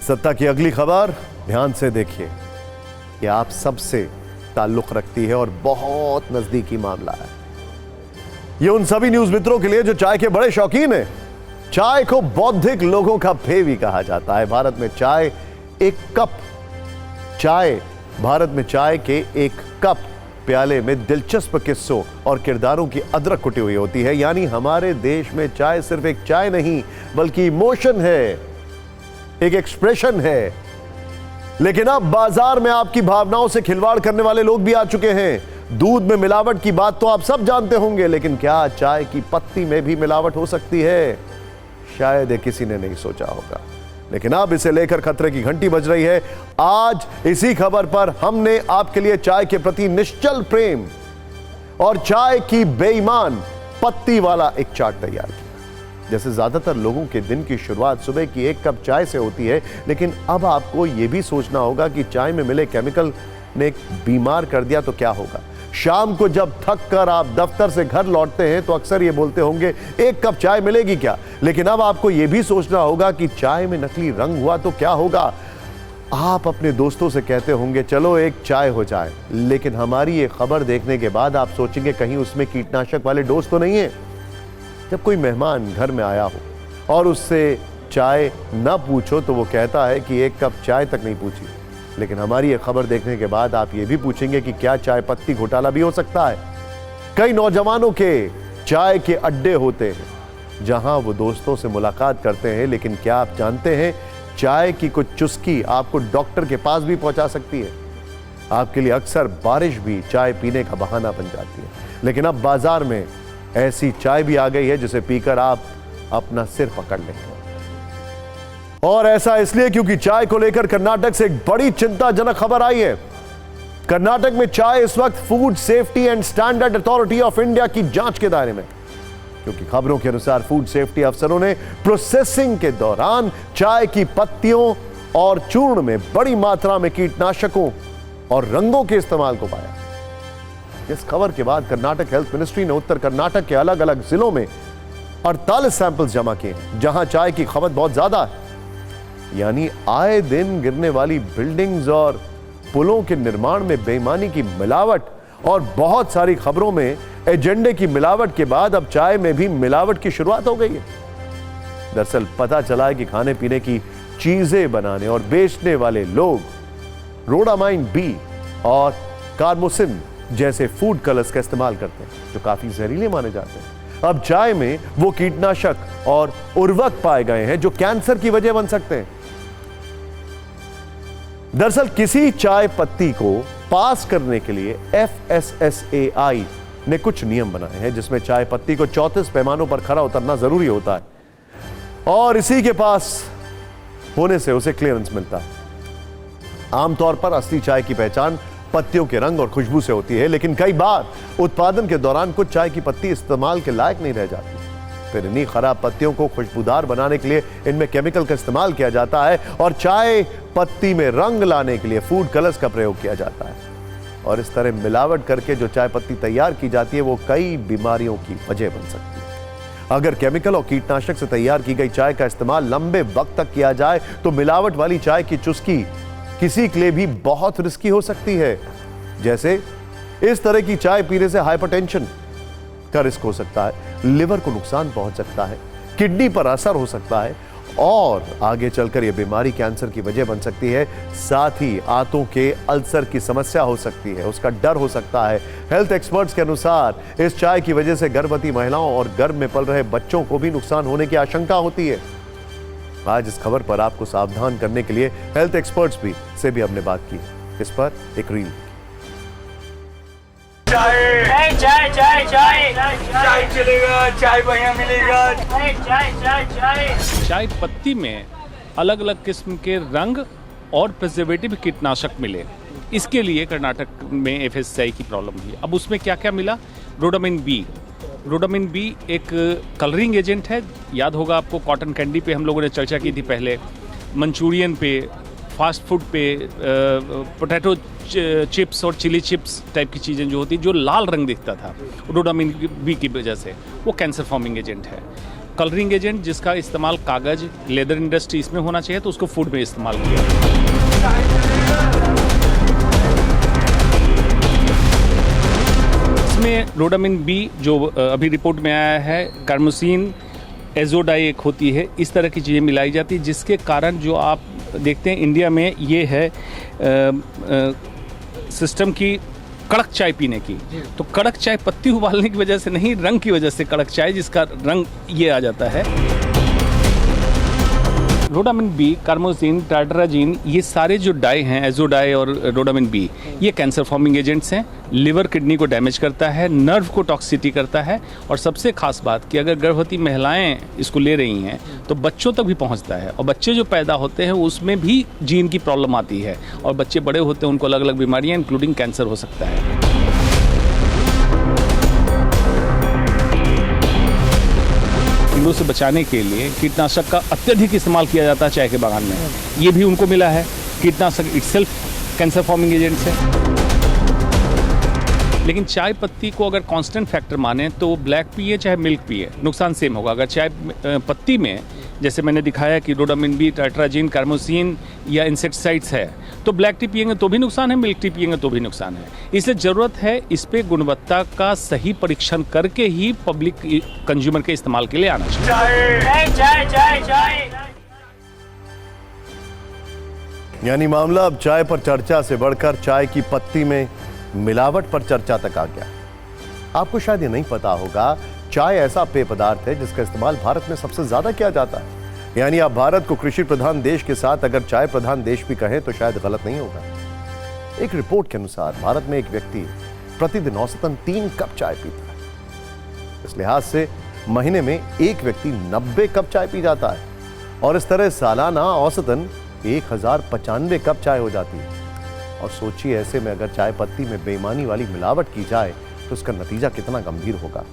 सत्ता की अगली खबर ध्यान से देखिए, ये आप सबसे ताल्लुक रखती है और बहुत नजदीकी मामला है। ये उन सभी न्यूज मित्रों के लिए जो चाय के बड़े शौकीन हैं। चाय को बौद्धिक लोगों का पेय भी कहा जाता है। भारत में चाय के एक कप प्याले में दिलचस्प किस्सों और किरदारों की अदरक कुटी हुई होती है। यानी हमारे देश में चाय सिर्फ एक चाय नहीं बल्कि इमोशन है, एक एक्सप्रेशन है। लेकिन अब बाजार में आपकी भावनाओं से खिलवाड़ करने वाले लोग भी आ चुके हैं। दूध में मिलावट की बात तो आप सब जानते होंगे, लेकिन क्या चाय की पत्ती में भी मिलावट हो सकती है? शायद किसी ने नहीं सोचा होगा, लेकिन अब इसे लेकर खतरे की घंटी बज रही है। आज इसी खबर पर हमने आपके लिए चाय के प्रति निश्चल प्रेम और चाय की बेईमान पत्ती वाला एक चार्ट तैयार किया। जैसे ज्यादातर लोगों के दिन की शुरुआत सुबह की एक कप चाय से होती है, लेकिन अब आपको यह भी सोचना होगा कि चाय में मिले केमिकल ने बीमार कर दिया तो क्या होगा। शाम को जब थक कर आप दफ्तर से घर लौटते हैं तो अक्सर ये बोलते होंगे एक कप चाय मिलेगी क्या, लेकिन अब आपको यह भी सोचना होगा कि चाय में नकली रंग हुआ तो क्या होगा। आप अपने दोस्तों से कहते होंगे चलो एक चाय हो जाए, लेकिन हमारी ये खबर देखने के बाद आप सोचेंगे कहीं उसमें कीटनाशक वाले डोज तो नहीं है। जब कोई मेहमान घर में आया हो और उससे चाय ना पूछो तो वो कहता है कि एक कप चाय तक नहीं पूछी, लेकिन हमारी ये खबर देखने के बाद आप ये भी पूछेंगे कि क्या चाय पत्ती घोटाला भी हो सकता है। कई नौजवानों के चाय के अड्डे होते हैं जहां वो दोस्तों से मुलाकात करते हैं, लेकिन क्या आप जानते हैं चाय की कुछ चुस्की आपको डॉक्टर के पास भी पहुंचा सकती है। आपके लिए अक्सर बारिश भी चाय पीने का बहाना बन जाती है, लेकिन अब बाजार में ऐसी चाय भी आ गई है जिसे पीकर आप अपना सिर पकड़ लेंगे। और ऐसा इसलिए क्योंकि चाय को लेकर कर्नाटक से एक बड़ी चिंताजनक खबर आई है। कर्नाटक में चाय इस वक्त food safety and standard authority of India की जांच के दायरे में, क्योंकि खबरों के अनुसार फूड सेफ्टी अफसरों ने प्रोसेसिंग के दौरान चाय की पत्तियों और चूर्ण में बड़ी मात्रा में कीटनाशकों और रंगों के इस्तेमाल को पाया। इस खबर के बाद कर्नाटक हेल्थ मिनिस्ट्री ने उत्तर कर्नाटक के अलग अलग जिलों में 48 सैंपल्स जमा किए जहां चाय की खपत बहुत ज्यादा है। यानी आए दिन गिरने वाली बिल्डिंग्स और पुलों के निर्माण में बेईमानी की मिलावट और बहुत सारी खबरों में एजेंडे की मिलावट के बाद अब चाय में भी मिलावट की शुरुआत हो गई है। दरअसल पता चला है कि खाने पीने की चीजें बनाने और बेचने वाले लोग रोडामाइन बी और कार्मोसिन जैसे फूड कलर्स का इस्तेमाल करते हैं जो काफी जहरीले माने जाते हैं। अब चाय में वो कीटनाशक और उर्वरक पाए गए हैं जो कैंसर की वजह बन सकते हैं। दरअसल किसी चाय पत्ती को पास करने के लिए FSSAI ने कुछ नियम बनाए हैं, जिसमें चाय पत्ती को 34 पैमानों पर खरा उतरना जरूरी होता है और इसी के पास होने से उसे क्लियरेंस मिलता है। आमतौर पर असली चाय की पहचान पत्तियों के रंग और खुशबू से होती है, लेकिन कई बार उत्पादन के दौरान कुछ चाय की पत्ती इस्तेमाल के लायक नहीं रह जाती। फिर इन्हीं खराब पत्तियों को खुशबूदार बनाने के लिए इनमें केमिकल का इस्तेमाल किया जाता है और चाय पत्ती में रंग लाने के लिए फूड कलर्स का प्रयोग किया जाता है। और इस तरह मिलावट करके जो चाय पत्ती तैयार की जाती है वो कई बीमारियों की वजह बन सकती है। अगर केमिकल और कीटनाशक से तैयार की गई चाय का इस्तेमाल लंबे वक्त तक किया जाए तो मिलावट वाली चाय की चुस्की किसी के लिए भी बहुत रिस्की हो सकती है। जैसे इस तरह की चाय पीने से हाइपरटेंशन का रिस्क हो सकता है, लिवर को नुकसान पहुंच सकता है, किडनी पर असर हो सकता है और आगे चलकर यह बीमारी कैंसर की वजह बन सकती है। साथ ही आंतों के अल्सर की समस्या हो सकती है, उसका डर हो सकता है। हेल्थ एक्सपर्ट्स के अनुसार इस चाय की वजह से गर्भवती महिलाओं और गर्भ में पल रहे बच्चों को भी नुकसान होने की आशंका होती है। आज इस खबर पर आपको सावधान करने के लिए हेल्थ एक्सपर्ट्स से भी हमने बात की। इस पर एक रील। चाय चाय चाय चाय चाय चलेगा, चाय बढ़िया मिलेगा। चाय पत्ती में अलग अलग किस्म के रंग और प्रिजर्वेटिव कीटनाशक मिले, इसके लिए कर्नाटक में FSSAI की प्रॉब्लम हुई। अब उसमें क्या क्या मिला? रोडामाइन बी एक कलरिंग एजेंट है। याद होगा आपको, कॉटन कैंडी पे हम लोगों ने चर्चा की थी पहले, मंचूरियन पे, फास्ट फूड पे, पोटैटो चिप्स और चिली चिप्स टाइप की चीज़ें जो होती, जो लाल रंग दिखता था रोडामाइन बी की वजह से, वो कैंसर फॉर्मिंग एजेंट है। कलरिंग एजेंट जिसका इस्तेमाल कागज़, लेदर इंडस्ट्री इसमें होना चाहिए, तो उसको फूड में इस्तेमाल किया। इसमें रोडामिन बी जो अभी रिपोर्ट में आया है, कार्मोसिन, एजोडाई एक होती है, इस तरह की चीज़ें मिलाई जाती है, जिसके कारण जो आप देखते हैं इंडिया में ये है सिस्टम की कड़क चाय पीने की। तो कड़क चाय पत्ती उबालने की वजह से नहीं, रंग की वजह से कड़क चाय, जिसका रंग ये आ जाता है। रोडामिन बी, कार्मोसिन, टार्टराजिन, ये सारे जो डाई हैं, एजोडाई और रोडामिन बी, ये कैंसर फॉर्मिंग एजेंट्स हैं। लिवर किडनी को डैमेज करता है, नर्व को टॉक्सिसिटी करता है, और सबसे खास बात कि अगर गर्भवती महिलाएं इसको ले रही हैं तो बच्चों तक भी पहुंचता है, और बच्चे जो पैदा होते हैं उसमें भी जीन की प्रॉब्लम आती है, और बच्चे बड़े होते हैं उनको अलग अलग बीमारियां इंक्लूडिंग कैंसर हो सकता है। कीड़ों से बचाने के लिए कीटनाशक का अत्यधिक इस्तेमाल किया जाता है चाय के बागान में, ये भी उनको मिला है। कीटनाशक इटसेल्फ कैंसर फॉर्मिंग एजेंट्स है। लेकिन चाय पत्ती को अगर कांस्टेंट फैक्टर माने तो ब्लैक पिए चाहे मिल्क पिए नुकसान सेम होगा। अगर चाय पत्ती में जैसे मैंने दिखाया कि रोडामिन बी, टार्टराजिन, कार्मोसिन या इंसेक्टिसाइड्स है, तो ब्लैक टी पिएंगे तो भी नुकसान है, मिल्क टी पिएंगे तो भी नुकसान है। इसलिए ज़रूरत है इस पे गुणवत्ता का सही परीक्षण करके ही पब्लिक कंज्यूमर के इस्तेमाल के लिए आना चाहिए। चाय चाय चाय चाय। यानी मामला अब चाय पर चर्चा से बढ़कर चाय की पत्ती में मिलावट पर चर्चा तक आ गया। आपको शायद ये नहीं पता होगा, चाय ऐसा पेय पदार्थ है जिसका इस्तेमाल भारत में सबसे ज्यादा किया जाता है। यानी आप भारत को कृषि प्रधान देश के साथ अगर चाय प्रधान देश भी कहें तो शायद गलत नहीं होगा। एक रिपोर्ट के अनुसार भारत में एक व्यक्ति प्रतिदिन औसतन 3 कप चाय पीता है। इस लिहाज से महीने में एक व्यक्ति 90 कप चाय पी जाता है, और इस तरह सालाना औसतन 1095 कप चाय हो जाती है। और सोचिए ऐसे में अगर चाय पत्ती में बेईमानी वाली मिलावट की जाए तो उसका नतीजा कितना गंभीर होगा।